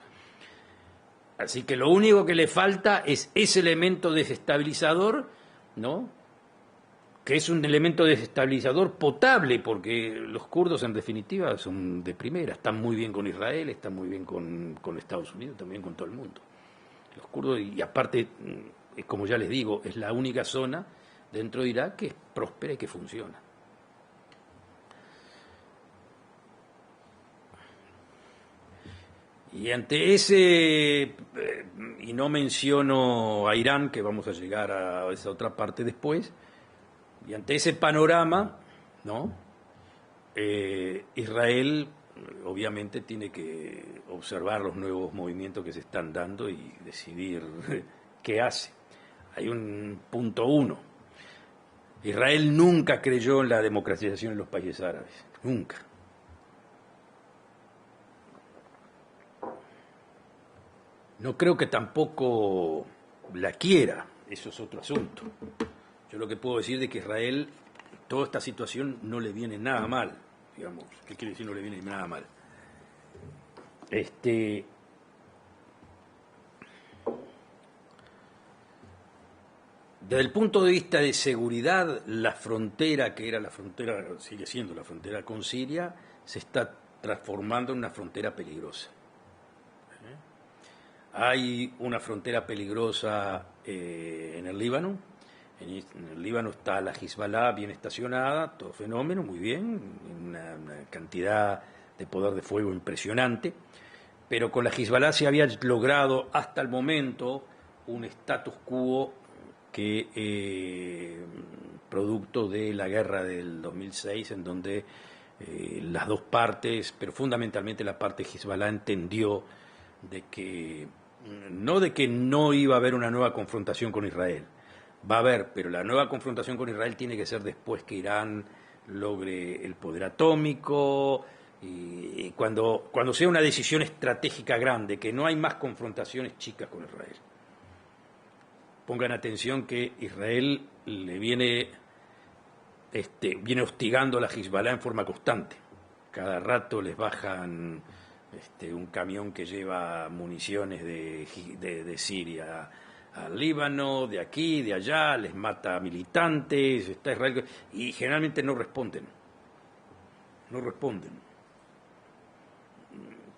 Así que lo único que le falta es ese elemento desestabilizador, ¿no? Que es un elemento desestabilizador potable, porque los kurdos en definitiva son de primera, están muy bien con Israel, están muy bien con Estados Unidos, también con todo el mundo. Los kurdos, y aparte, como ya les digo, es la única zona dentro de Irak que es próspera y que funciona. Y ante ese, y no menciono a Irán, que vamos a llegar a esa otra parte después, y ante ese panorama, ¿no? Israel obviamente tiene que observar los nuevos movimientos que se están dando y decidir qué hace. Hay un punto uno. Israel nunca creyó en la democratización en los países árabes, nunca. No creo que tampoco la quiera, eso es otro asunto. Yo lo que puedo decir es que Israel, toda esta situación no le viene nada mal, digamos. ¿Qué quiere decir no le viene nada mal? Desde el punto de vista de seguridad, la frontera, que era la frontera, sigue siendo la frontera con Siria, se está transformando en una frontera peligrosa. Hay una frontera peligrosa en el Líbano. En el Líbano está la Hezbollah bien estacionada, todo fenómeno, muy bien, una cantidad de poder de fuego impresionante, pero con la Hezbollah se había logrado hasta el momento un status quo que producto de la guerra del 2006, en donde las dos partes, pero fundamentalmente la parte Hezbollah, entendió de que no iba a haber una nueva confrontación con Israel. Va a haber, pero la nueva confrontación con Israel tiene que ser después que Irán logre el poder atómico y cuando sea una decisión estratégica grande, que no hay más confrontaciones chicas con Israel. Pongan atención que Israel le viene hostigando a la Hezbollah en forma constante. Cada rato les bajan un camión que lleva municiones de Siria al Líbano, de aquí, de allá, les mata a militantes, está Israel, y generalmente no responden.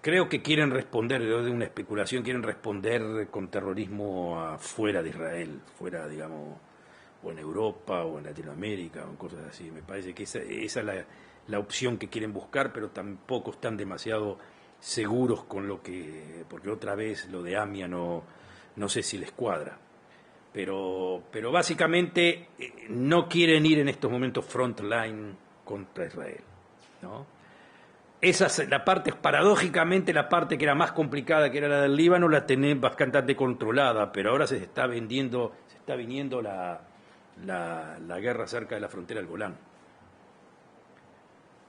Creo que quieren responder, de una especulación, quieren responder con terrorismo fuera de Israel, fuera, digamos, o en Europa, o en Latinoamérica, o cosas así. Me parece que esa es la opción que quieren buscar, pero tampoco están demasiado seguros con lo que, porque otra vez lo de AMIA no sé si les cuadra, pero básicamente no quieren ir en estos momentos frontline contra Israel, ¿no? Esa es la parte, paradójicamente, la parte que era más complicada, que era la del Líbano, la tenés bastante controlada, pero ahora se está viniendo la guerra cerca de la frontera del Golán,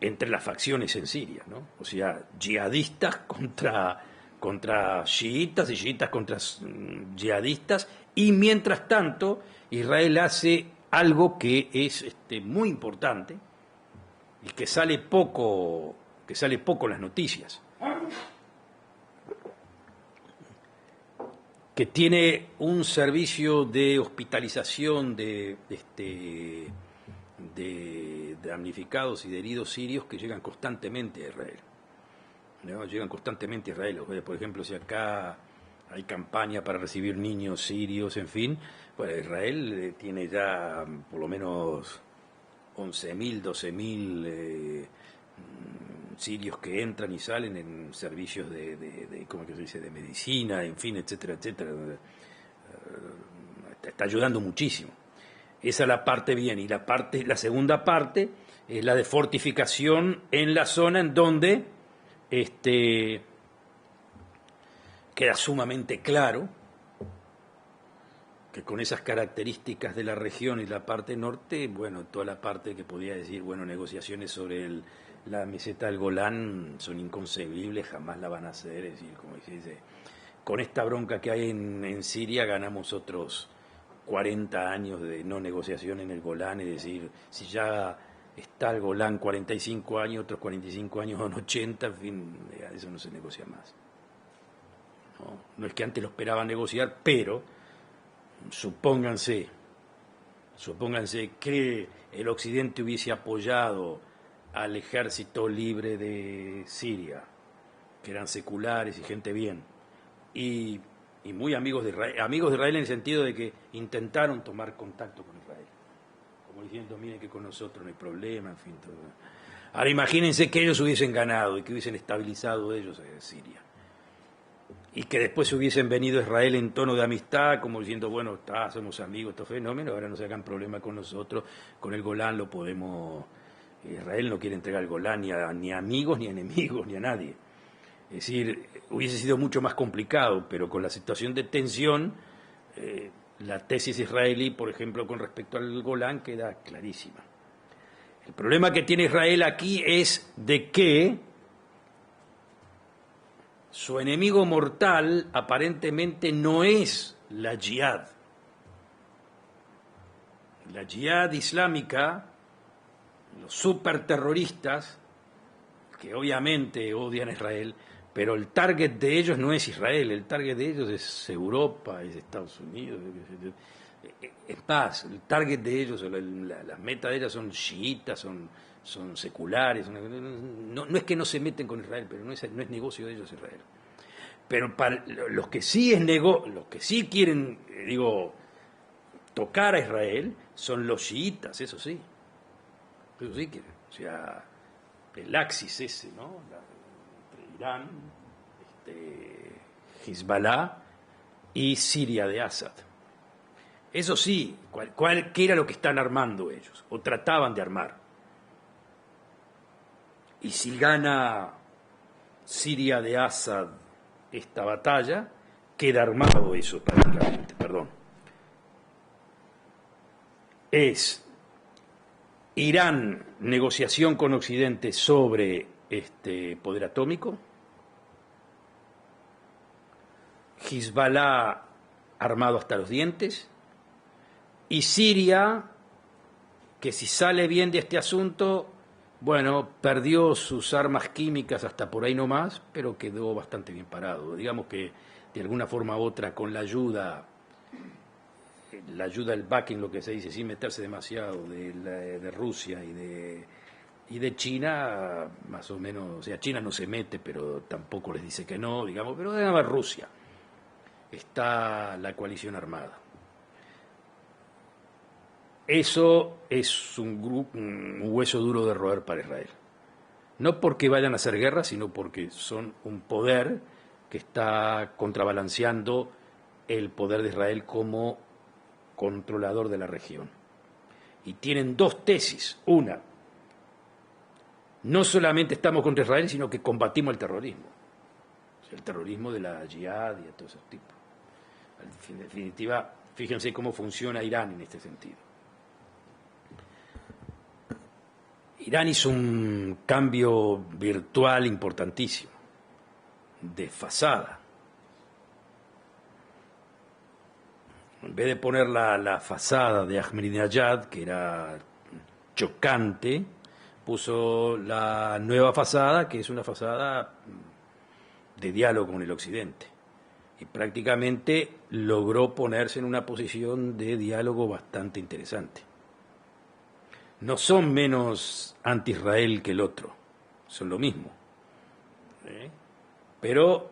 entre las facciones en Siria, ¿no? O sea, yihadistas contra chiitas y chiitas contra yihadistas, y mientras tanto Israel hace algo que es muy importante y que sale poco en las noticias, que tiene un servicio de hospitalización de damnificados y de heridos sirios que llegan constantemente a Israel. ¿No? Llegan constantemente a Israel. Por ejemplo, si acá hay campaña para recibir niños sirios, en fin. Bueno, Israel tiene ya por lo menos 11.000, 12.000 sirios que entran y salen en servicios ¿cómo que se dice?, de medicina, en fin, etcétera, etcétera. Está ayudando muchísimo. Esa es la parte bien. Y la segunda parte es la de fortificación en la zona en donde queda sumamente claro que con esas características de la región y la parte norte, bueno, toda la parte que podía decir, bueno, negociaciones sobre la meseta del Golán son inconcebibles, jamás la van a hacer. Es decir, como dice, con esta bronca que hay en Siria ganamos otros 40 años de no negociación en el Golán, es decir, si ya está el Golán 45 años, otros 45 años son 80, en fin, eso no se negocia más. No es que antes lo esperaban negociar, pero supónganse que el Occidente hubiese apoyado al ejército libre de Siria, que eran seculares y gente bien, y muy amigos de Israel en el sentido de que intentaron tomar contacto con Israel, como diciendo, miren que con nosotros no hay problema, en fin, todo. Ahora imagínense que ellos hubiesen ganado y que hubiesen estabilizado ellos Siria, y que después hubiesen venido a Israel en tono de amistad, como diciendo, bueno, somos amigos, estos fenómenos, ahora no se hagan problema con nosotros, con el Golán lo podemos. Israel no quiere entregar el Golán ni a amigos, ni a enemigos, ni a nadie. Es decir, hubiese sido mucho más complicado, pero con la situación de tensión, la tesis israelí, por ejemplo, con respecto al Golán, queda clarísima. El problema que tiene Israel aquí es de que su enemigo mortal aparentemente no es la yihad. La yihad islámica, los superterroristas, que obviamente odian a Israel, pero el target de ellos no es Israel, el target de ellos es Europa, es Estados Unidos. Es más, el target de ellos, las metas de ellos son chiitas, son seculares. No es que no se meten con Israel, pero no es negocio de ellos Israel. Pero para los que sí los que sí quieren, tocar a Israel, son los chiitas, eso sí. Eso sí quieren. O sea, el axis ese, ¿no? Entre Irán, Hezbollah y Siria de Assad. Eso sí, ¿qué era lo que están armando ellos? O trataban de armar. Y si gana Siria de Assad esta batalla, queda armado eso prácticamente, perdón. Es Irán, negociación con Occidente sobre poder atómico. Hezbollah armado hasta los dientes. Y Siria, que si sale bien de este asunto, bueno, perdió sus armas químicas hasta por ahí nomás, pero quedó bastante bien parado. Digamos que de alguna forma u otra, con la ayuda, el backing, lo que se dice, sin meterse demasiado, de Rusia y de China, más o menos, o sea, China no se mete, pero tampoco les dice que no, digamos, pero de Rusia está la coalición armada. Eso es un hueso duro de roer para Israel. No porque vayan a hacer guerra, sino porque son un poder que está contrabalanceando el poder de Israel como controlador de la región. Y tienen dos tesis. Una, no solamente estamos contra Israel, sino que combatimos el terrorismo. El terrorismo de la yihad y de todos esos tipos. En definitiva, fíjense cómo funciona Irán en este sentido. Irán hizo un cambio virtual importantísimo, de fachada. En vez de poner la fachada de Ahmadinejad, que era chocante, puso la nueva fachada, que es una fachada de diálogo con el Occidente. Y prácticamente logró ponerse en una posición de diálogo bastante interesante. No son menos anti-Israel que el otro, son lo mismo. Pero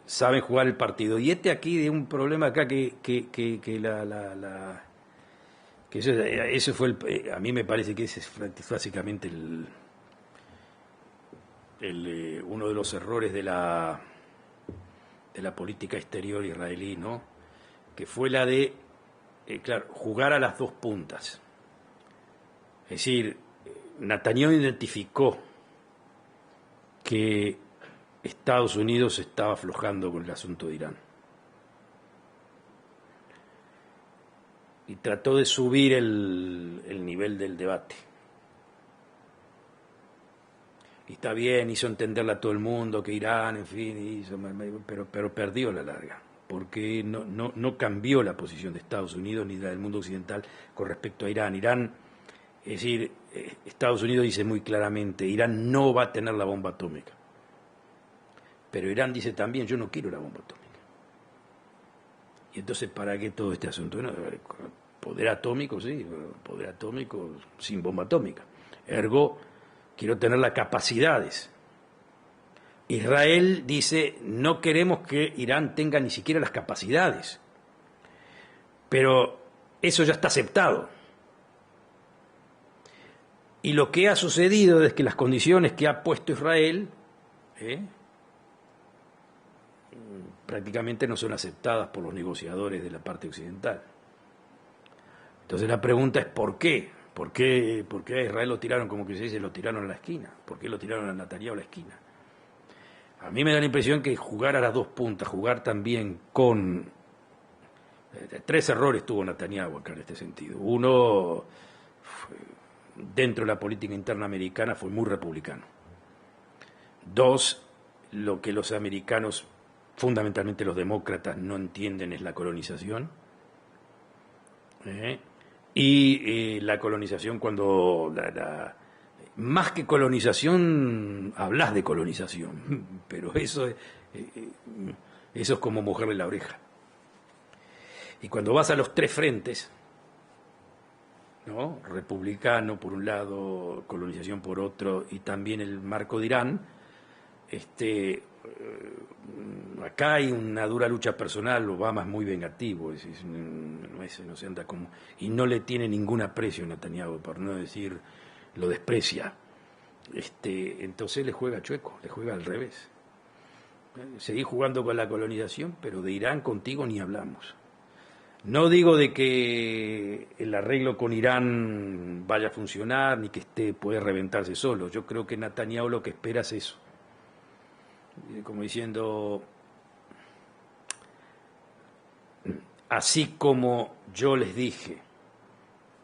saben jugar el partido. Y aquí de un problema acá que eso fue a mí me parece que ese es básicamente uno de los errores de la política exterior israelí, ¿no? Que fue la de, claro, jugar a las dos puntas. Es decir, Netanyahu identificó que Estados Unidos estaba aflojando con el asunto de Irán. Y trató de subir el nivel del debate. Y está bien, hizo entenderle a todo el mundo que Irán, en fin, pero perdió la larga, porque no cambió la posición de Estados Unidos ni la del mundo occidental con respecto a Irán. Irán, es decir, Estados Unidos dice muy claramente, Irán no va a tener la bomba atómica. Pero Irán dice también, yo no quiero la bomba atómica. Y entonces, ¿para qué todo este asunto? Bueno, poder atómico, sí, poder atómico sin bomba atómica. Ergo, quiero tener las capacidades. Israel dice, no queremos que Irán tenga ni siquiera las capacidades. Pero eso ya está aceptado. Y lo que ha sucedido es que las condiciones que ha puesto Israel prácticamente no son aceptadas por los negociadores de la parte occidental. Entonces la pregunta es ¿por qué? ¿Por qué a Israel lo tiraron, como que se dice, lo tiraron a la esquina? ¿Por qué lo tiraron a Netanyahu a la esquina? A mí me da la impresión que jugar a las dos puntas, jugar también con... tres errores tuvo Netanyahu acá en este sentido. Uno, dentro de la política interna americana, fue muy republicano. Dos, lo que los americanos, fundamentalmente los demócratas, no entienden es la colonización. Y la colonización, cuando más que colonización, hablas de colonización, pero eso es como mojarle la oreja. Y cuando vas a los tres frentes, ¿no? Republicano por un lado, colonización por otro, y también el marco de Irán, acá hay una dura lucha personal. Obama es muy vengativo, no se anda como, y no le tiene ningún aprecio a Netanyahu, por no decir lo desprecia. Entonces le juega chueco, le juega al revés. Seguí jugando con la colonización, pero de Irán contigo ni hablamos. No digo de que el arreglo con Irán vaya a funcionar, ni que puede reventarse solo. Yo creo que Netanyahu lo que espera es eso. Como diciendo, así como yo les dije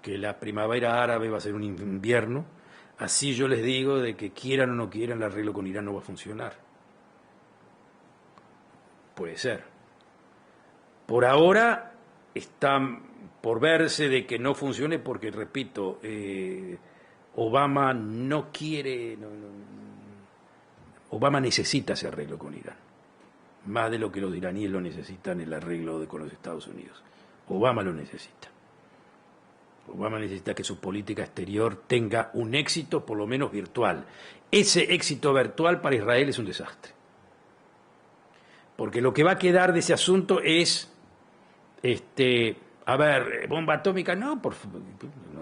que la primavera árabe va a ser un invierno, así yo les digo de que quieran o no quieran, el arreglo con Irán no va a funcionar. Puede ser. Por ahora está por verse de que no funcione porque, repito, Obama no quiere... Obama necesita ese arreglo con Irán, más de lo que los iraníes lo necesitan el arreglo con los Estados Unidos. Obama lo necesita. Obama necesita que su política exterior tenga un éxito, por lo menos virtual. Ese éxito virtual para Israel es un desastre. Porque lo que va a quedar de ese asunto es, a ver, bomba atómica, no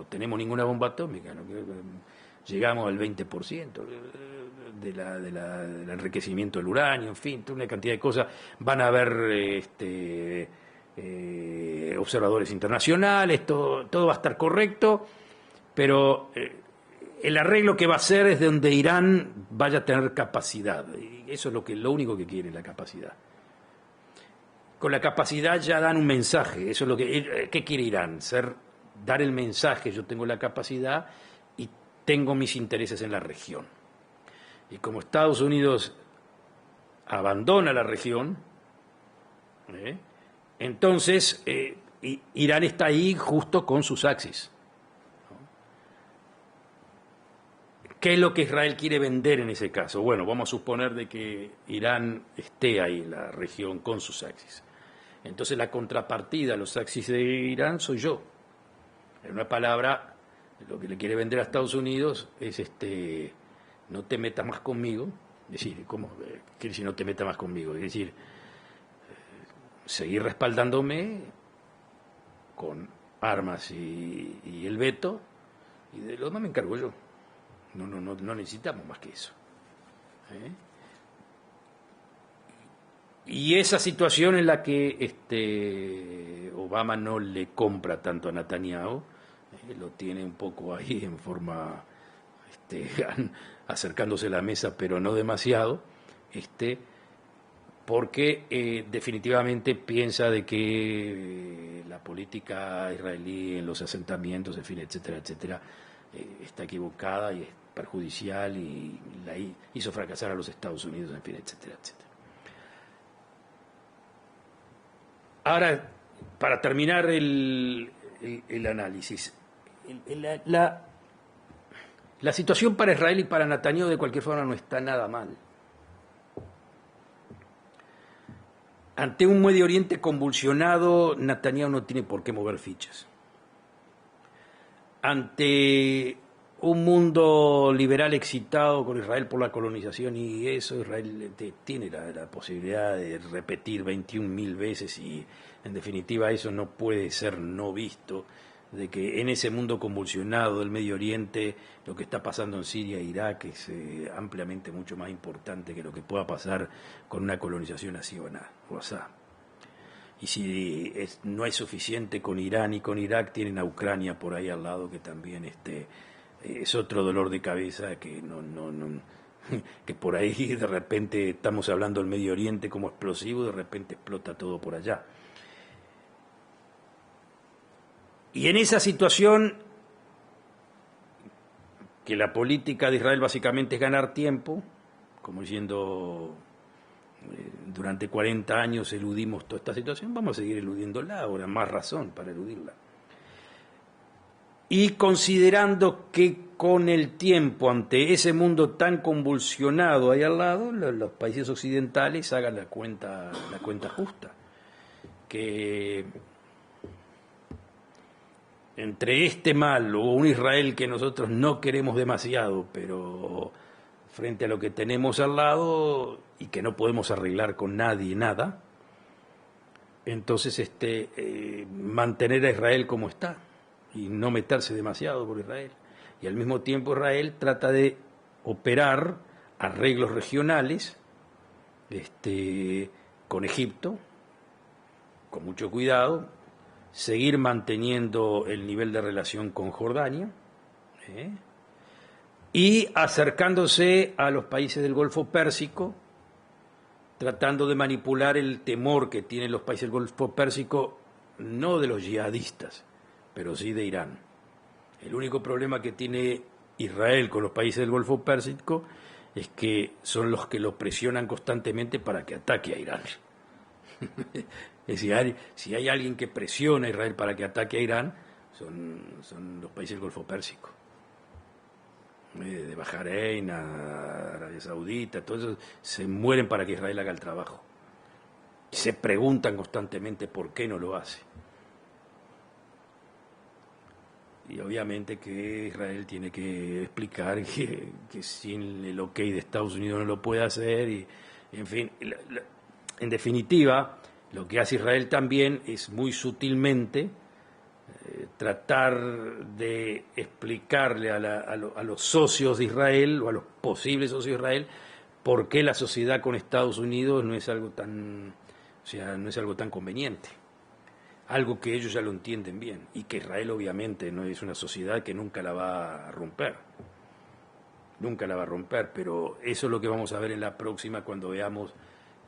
tenemos ninguna bomba atómica, no, llegamos al 20%. Del enriquecimiento del uranio, en fin, toda una cantidad de cosas. Van a haber observadores internacionales, todo va a estar correcto, pero el arreglo que va a hacer es donde Irán vaya a tener capacidad. Y eso es lo único que quiere, la capacidad. Con la capacidad ya dan un mensaje. Eso es lo que ¿qué quiere Irán? Dar el mensaje, yo tengo la capacidad y tengo mis intereses en la región. Y como Estados Unidos abandona la región, entonces Irán está ahí justo con sus axis. ¿Qué es lo que Israel quiere vender en ese caso? Bueno, vamos a suponer de que Irán esté ahí en la región con sus axis. Entonces la contrapartida a los axis de Irán soy yo. En una palabra, lo que le quiere vender a Estados Unidos es no te metas más conmigo. Es decir, ¿cómo quiere decir no te metas más conmigo? Es decir, seguir respaldándome con armas y el veto, y de lo demás me encargo yo. No necesitamos más que eso. ¿Eh? Y esa situación en la que Obama no le compra tanto a Netanyahu, lo tiene un poco ahí en forma acercándose a la mesa, pero no demasiado, porque definitivamente piensa de que la política israelí en los asentamientos, en fin, etcétera, etcétera, está equivocada y es perjudicial y la hizo fracasar a los Estados Unidos, en fin, etcétera, etcétera. Ahora, para terminar el análisis, la situación para Israel y para Netanyahu de cualquier forma no está nada mal. Ante un Medio Oriente convulsionado, Netanyahu no tiene por qué mover fichas. Ante un mundo liberal excitado con Israel por la colonización y eso, Israel tiene la posibilidad de repetir 21.000 veces y en definitiva eso no puede ser no visto, de que en ese mundo convulsionado del Medio Oriente lo que está pasando en Siria e Irak es ampliamente mucho más importante que lo que pueda pasar con una colonización así o así. Y si no es suficiente con Irán y con Irak, tienen a Ucrania por ahí al lado que también es otro dolor de cabeza que que por ahí de repente estamos hablando del Medio Oriente como explosivo, de repente explota todo por allá. Y en esa situación, que la política de Israel básicamente es ganar tiempo, como diciendo, durante 40 años eludimos toda esta situación, vamos a seguir eludiéndola, ahora más razón para eludirla. Y considerando que con el tiempo, ante ese mundo tan convulsionado ahí al lado, los países occidentales hagan la cuenta justa, que entre este mal o un Israel que nosotros no queremos demasiado, pero frente a lo que tenemos al lado y que no podemos arreglar con nadie nada, entonces mantener a Israel como está y no meterse demasiado por Israel. Y al mismo tiempo Israel trata de operar arreglos regionales con Egipto, con mucho cuidado, seguir manteniendo el nivel de relación con Jordania, y acercándose a los países del Golfo Pérsico, tratando de manipular el temor que tienen los países del Golfo Pérsico, no de los yihadistas, pero sí de Irán. El único problema que tiene Israel con los países del Golfo Pérsico es que son los que lo presionan constantemente para que ataque a Irán. Es decir, si hay alguien que presiona a Israel para que ataque a Irán, son los países del Golfo Pérsico. De Bahrein a Arabia Saudita, todos esos se mueren para que Israel haga el trabajo. Se preguntan constantemente por qué no lo hace. Y obviamente que Israel tiene que explicar que sin el ok de Estados Unidos no lo puede hacer. Y, en fin, en definitiva, lo que hace Israel también es muy sutilmente tratar de explicarle a los socios de Israel o a los posibles socios de Israel por qué la sociedad con Estados Unidos no es algo tan, no es algo tan conveniente. Algo que ellos ya lo entienden bien y que Israel obviamente no es una sociedad que nunca la va a romper. Nunca la va a romper, pero eso es lo que vamos a ver en la próxima cuando veamos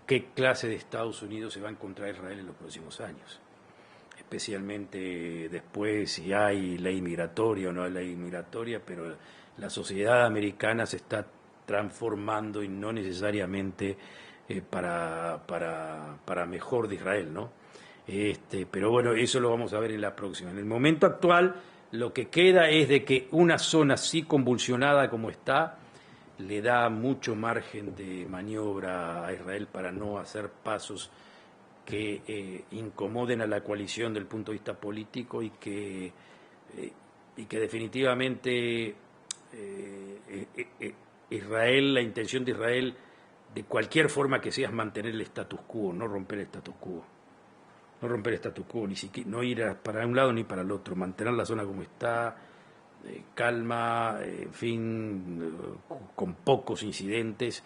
qué clase de Estados Unidos se va a encontrar Israel en los próximos años. Especialmente después si hay ley migratoria o no hay ley migratoria, pero la sociedad americana se está transformando y no necesariamente para mejor de Israel, ¿no? Pero bueno, eso lo vamos a ver en la próxima. En el momento actual, lo que queda es de que una zona así convulsionada como está, le da mucho margen de maniobra a Israel para no hacer pasos que incomoden a la coalición del punto de vista político y que definitivamente Israel, la intención de Israel, de cualquier forma que sea, es mantener el status quo, no romper el status quo. no romper el status quo, ni siquiera, no ir para un lado ni para el otro, mantener la zona como está, calma, en fin, con pocos incidentes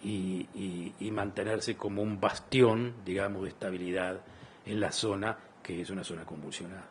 y mantenerse como un bastión, digamos, de estabilidad en la zona, que es una zona convulsionada.